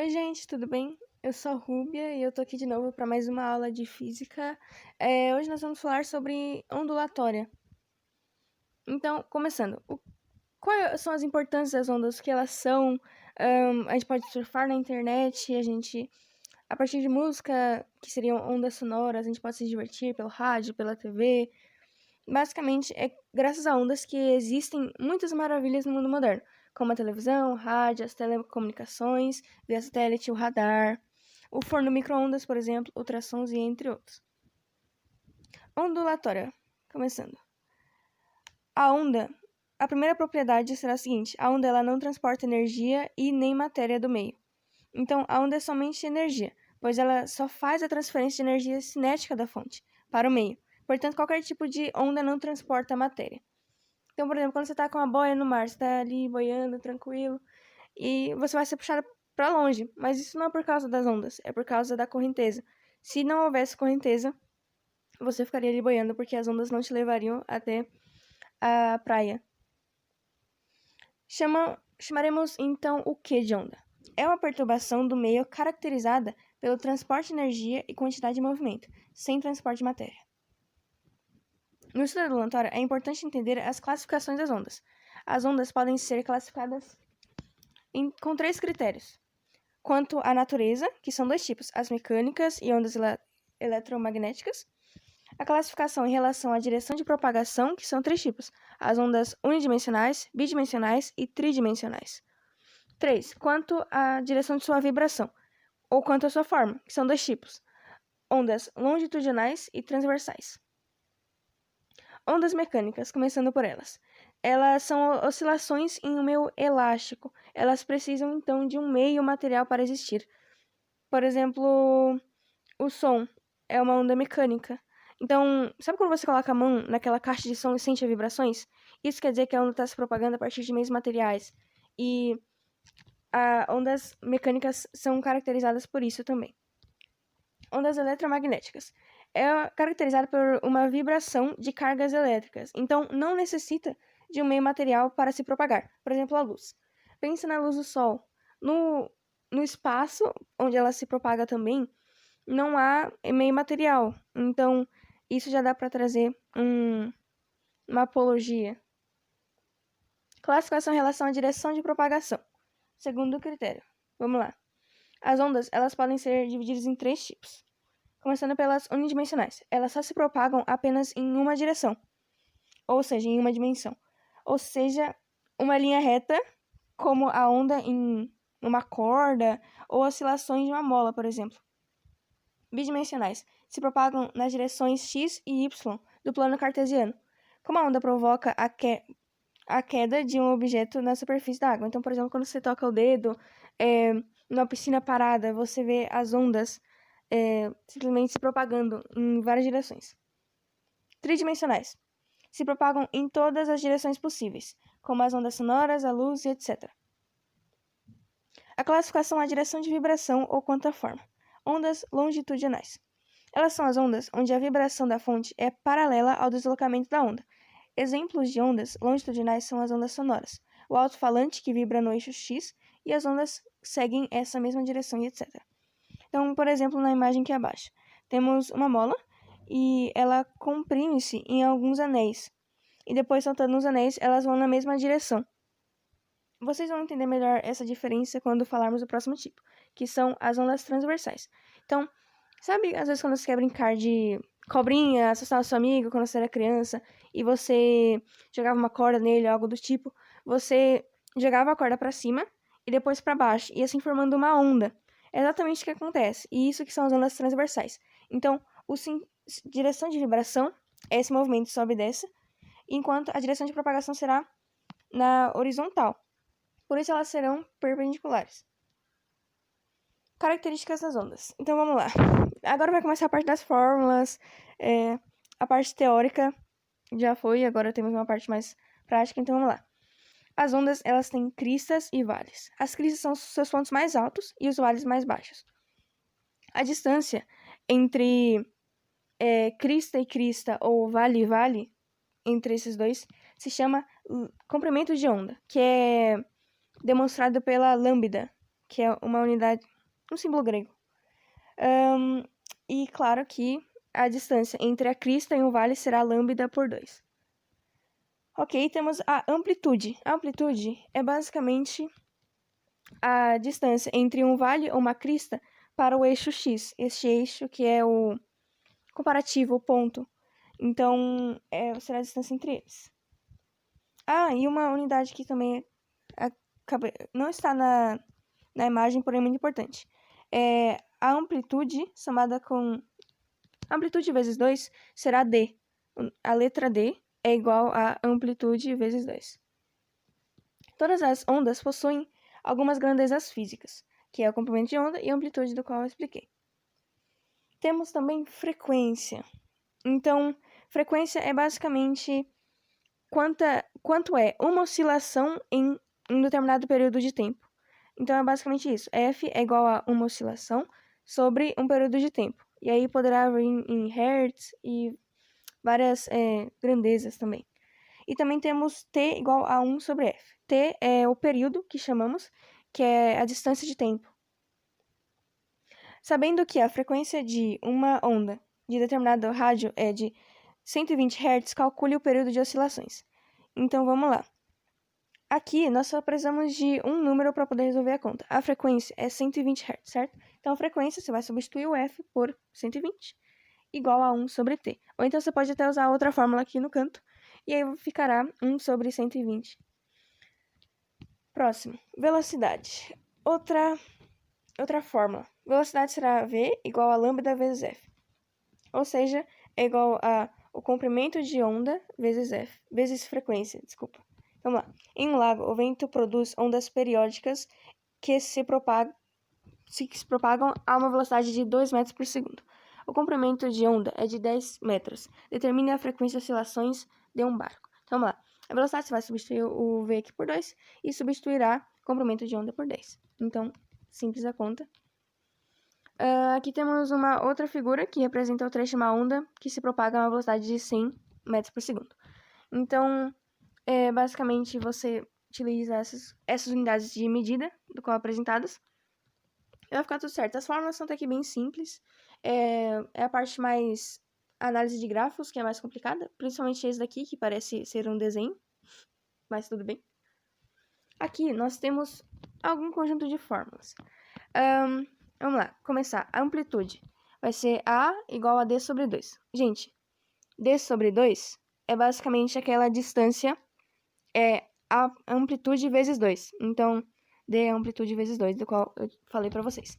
Oi, gente, tudo bem? Eu sou a Rúbia e eu tô aqui de novo para mais uma aula de física. Hoje nós vamos falar sobre ondulatória. Então, começando, quais são as importâncias das ondas? O que elas são? A gente pode surfar na internet, a partir de música, que seriam ondas sonoras, a gente pode se divertir pelo rádio, pela TV. Basicamente, é graças a ondas que existem muitas maravilhas no mundo moderno, como a televisão, o rádio, as telecomunicações, via satélite, o radar, o forno micro-ondas, por exemplo, ultrassons e entre outros. Ondulatória. Começando. A primeira propriedade será a seguinte: a onda ela não transporta energia e nem matéria do meio. Então, a onda é somente energia, pois ela só faz a transferência de energia cinética da fonte para o meio. Portanto, qualquer tipo de onda não transporta matéria. Então, por exemplo, quando você está com uma boia no mar, você está ali boiando, tranquilo, e você vai ser puxado para longe. Mas isso não é por causa das ondas, é por causa da correnteza. Se não houvesse correnteza, você ficaria ali boiando, porque as ondas não te levariam até a praia. Chamaremos então o que de onda? É uma perturbação do meio caracterizada pelo transporte de energia e quantidade de movimento, sem transporte de matéria. No estudo ondulatório, é importante entender as classificações das ondas. As ondas podem ser classificadas com 3 critérios. Quanto à natureza, que são 2 tipos, as mecânicas e ondas eletromagnéticas. A classificação em relação à direção de propagação, que são 3 tipos, as ondas unidimensionais, bidimensionais e tridimensionais. 3. Quanto à direção de sua vibração, ou quanto à sua forma, que são 2 tipos, ondas longitudinais e transversais. Ondas mecânicas, começando por elas. Elas são oscilações em um meio elástico. Elas precisam, então, de um meio material para existir. Por exemplo, o som é uma onda mecânica. Então, sabe quando você coloca a mão naquela caixa de som e sente as vibrações? Isso quer dizer que a onda está se propagando a partir de meios materiais. E ondas mecânicas são caracterizadas por isso também. Ondas eletromagnéticas. É caracterizada por uma vibração de cargas elétricas, então não necessita de um meio material para se propagar, por exemplo, a luz. Pense na luz do Sol. No espaço, onde ela se propaga também, não há meio material, então isso já dá para trazer uma apologia. Classificação em relação à direção de propagação. Segundo critério. Vamos lá. As ondas, elas podem ser divididas em 3 tipos. Começando pelas unidimensionais. Elas só se propagam apenas em uma direção, ou seja, em uma dimensão. Ou seja, uma linha reta, como a onda em uma corda, ou oscilações de uma mola, por exemplo. Bidimensionais. Se propagam nas direções x e y do plano cartesiano. Como a onda provoca a queda de um objeto na superfície da água. Então, por exemplo, quando você toca o dedo numa piscina parada, você vê as ondas simplesmente se propagando em várias direções. Tridimensionais. Se propagam em todas as direções possíveis, como as ondas sonoras, a luz e etc. A classificação é a direção de vibração ou quanto à forma. Ondas longitudinais. Elas são as ondas onde a vibração da fonte é paralela ao deslocamento da onda. Exemplos de ondas longitudinais são as ondas sonoras, o alto-falante que vibra no eixo X e as ondas seguem essa mesma direção e etc. Então, por exemplo, na imagem aqui abaixo, temos uma mola e ela comprime-se em alguns anéis. E depois, soltando os anéis, elas vão na mesma direção. Vocês vão entender melhor essa diferença quando falarmos do próximo tipo, que são as ondas transversais. Então, sabe, às vezes quando você quer brincar de cobrinha, assustar o seu amigo quando você era criança, e você jogava uma corda nele, algo do tipo, você jogava a corda para cima e depois para baixo, e assim formando uma onda. É exatamente o que acontece, e isso que são as ondas transversais. Então, direção de vibração é esse movimento sobe e desce, enquanto a direção de propagação será na horizontal. Por isso elas serão perpendiculares. Características das ondas. Então vamos lá. Agora vai começar a parte das fórmulas, a parte teórica já foi, agora temos uma parte mais prática, então vamos lá. As ondas, elas têm cristas e vales. As cristas são seus pontos mais altos e os vales mais baixos. A distância entre crista e crista, ou vale e vale, entre esses dois, se chama comprimento de onda, que é demonstrado pela lambda, que é uma unidade, um símbolo grego. E claro que a distância entre a crista e o vale será lambda por 2. Ok, temos a amplitude. A amplitude é basicamente a distância entre um vale ou uma crista para o eixo x. Este eixo que é o comparativo, o ponto. Então, será a distância entre eles. E uma unidade que também não está na imagem, porém é muito importante. É a amplitude, somada com amplitude vezes 2, será D. A letra D é igual a amplitude vezes 2. Todas as ondas possuem algumas grandezas físicas, que é o comprimento de onda e a amplitude, do qual eu expliquei. Temos também frequência. Então, frequência é basicamente quanto é uma oscilação em um determinado período de tempo. Então, é basicamente isso. F é igual a uma oscilação sobre um período de tempo. E aí poderá vir em hertz e várias grandezas também. E também temos T igual a 1 sobre F. T é o período que chamamos, que é a distância de tempo. Sabendo que a frequência de uma onda de determinado rádio é de 120 Hz, calcule o período de oscilações. Então, vamos lá. Aqui, nós só precisamos de um número para poder resolver a conta. A frequência é 120 Hz, certo? Então, a frequência, você vai substituir o F por 120, igual a 1 sobre T. Ou então, você pode até usar outra fórmula aqui no canto, e aí ficará 1 sobre 120. Próximo, velocidade. Outra fórmula. Velocidade será V igual a lambda vezes F. Ou seja, é igual a o comprimento de onda vezes F, vezes frequência, desculpa. Vamos lá. Em um lago, o vento produz ondas periódicas que se propagam a uma velocidade de 2 metros por segundo. O comprimento de onda é de 10 metros. Determine a frequência de oscilações de um barco. Então, vamos lá. A velocidade você vai substituir o V aqui por 2 e substituirá o comprimento de onda por 10. Então, simples a conta. Aqui temos uma outra figura que representa o trecho de uma onda que se propaga a uma velocidade de 100 metros por segundo. Então, basicamente, você utiliza essas unidades de medida do qual apresentadas. E vai ficar tudo certo. As fórmulas são até aqui bem simples. É a parte mais análise de gráficos, que é mais complicada. Principalmente esse daqui, que parece ser um desenho. Mas tudo bem. Aqui, nós temos algum conjunto de fórmulas. Vamos lá, começar. A amplitude vai ser A igual a D sobre 2. Gente, D sobre 2 é basicamente aquela distância, a amplitude vezes 2. Então, D é a amplitude vezes 2, do qual eu falei pra vocês.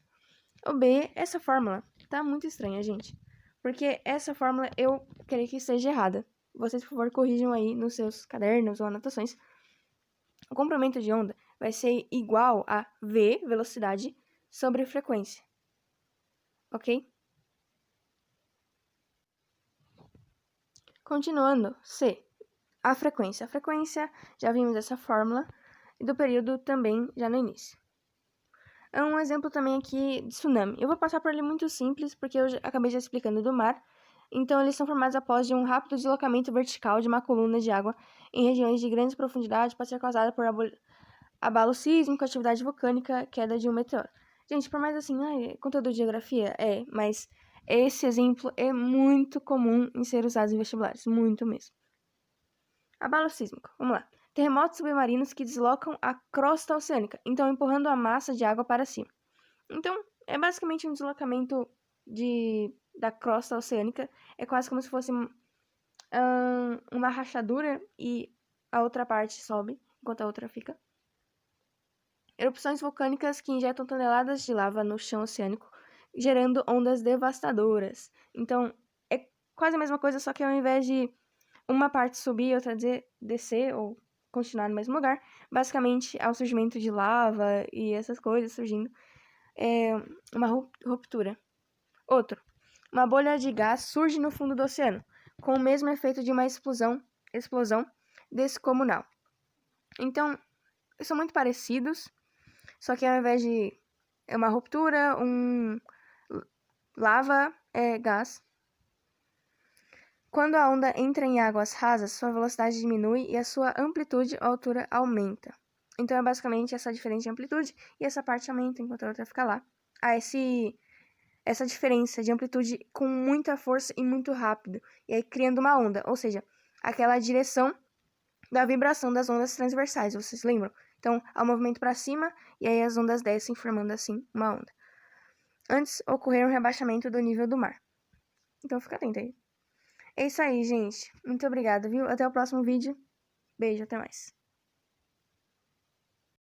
O B, essa fórmula tá muito estranha, gente. Porque essa fórmula eu creio que esteja errada. Vocês, por favor, corrijam aí nos seus cadernos ou anotações. O comprimento de onda vai ser igual a V, velocidade, sobre frequência. Ok? Continuando, C. A frequência. A frequência, já vimos essa fórmula, e do período também, já no início. Um exemplo também aqui de tsunami. Eu vou passar por ele muito simples, porque eu acabei já explicando do mar. Então, eles são formados após um rápido deslocamento vertical de uma coluna de água em regiões de grande profundidade, pode ser causada por abalo sísmico, atividade vulcânica, queda de um meteoro. Gente, por mais assim, conteúdo de geografia, mas esse exemplo é muito comum em ser usado em vestibulares, muito mesmo. Abalo sísmico, vamos lá. Terremotos submarinos que deslocam a crosta oceânica, então empurrando a massa de água para cima. Então, é basicamente um deslocamento da crosta oceânica, é quase como se fosse uma rachadura e a outra parte sobe, enquanto a outra fica. Erupções vulcânicas que injetam toneladas de lava no chão oceânico, gerando ondas devastadoras. Então, é quase a mesma coisa, só que ao invés de uma parte subir e outra descer ou continuar no mesmo lugar, basicamente há o surgimento de lava e essas coisas surgindo, uma ruptura. Outro, uma bolha de gás surge no fundo do oceano, com o mesmo efeito de uma explosão descomunal. Então, são muito parecidos, só que ao invés de uma ruptura, lava é gás. Quando a onda entra em águas rasas, sua velocidade diminui e a sua amplitude ou altura aumenta. Então é basicamente essa diferença de amplitude e essa parte aumenta enquanto a outra fica lá. Há essa diferença de amplitude com muita força e muito rápido, e aí criando uma onda, ou seja, aquela direção da vibração das ondas transversais, vocês lembram? Então, há um movimento para cima e aí as ondas descem formando assim uma onda. Antes ocorrer um rebaixamento do nível do mar. Então fica atento aí. É isso aí, gente. Muito obrigada, viu? Até o próximo vídeo. Beijo, até mais.